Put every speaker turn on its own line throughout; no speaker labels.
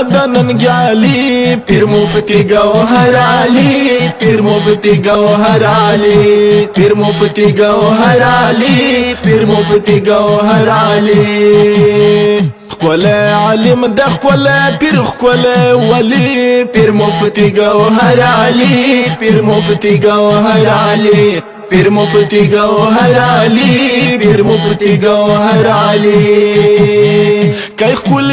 د ننګیالي پیر مفتی گوهر علي پیر مفتی گوهر علي پیر مفتی گوهر علي پیر مفتی گوهر علي خپل عالم د خپل پیر خپل ولی پیر مفتی گوهر علي پیر مفتی گوهر علي پیر مفتی گوهر علي پیر مفتی گوهر علي کای خپل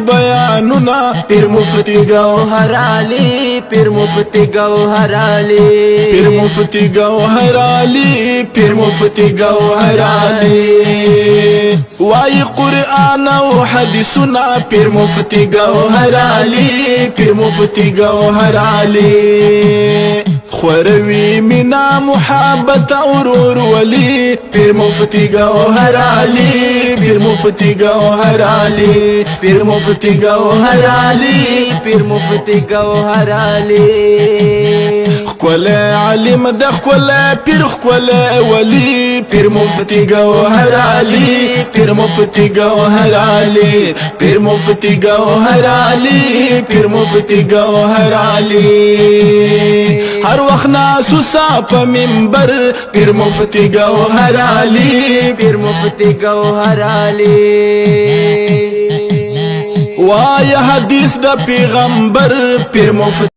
بیانونه پیر مفتی گوهر علي پیر مفتی گوهر علي پیر مفتی گوهر علي پیر مفتی گوهر علي وای قرآن او حدیثونه پیر مفتی گوهر علي پیر مفتی گوهر علي خوروي منا محبت اورور ولي پیر مفتی گوهر علي پیر مفتی گوهر علي پیر مفتی گوهر علي پیر مفتی گوهر علي خپل عالم د خپل پیر خپل ولی پیر مفتی گوهر علي پیر مفتی گوهر علي پیر مفتی گوهر علي پیر مفتی گوهر علي هر وخت ناسو صاحب منبر پیر مفتی گوهر علي پیر مفتی گوهر علي وای حدیث د پیغمبر پیر مفتی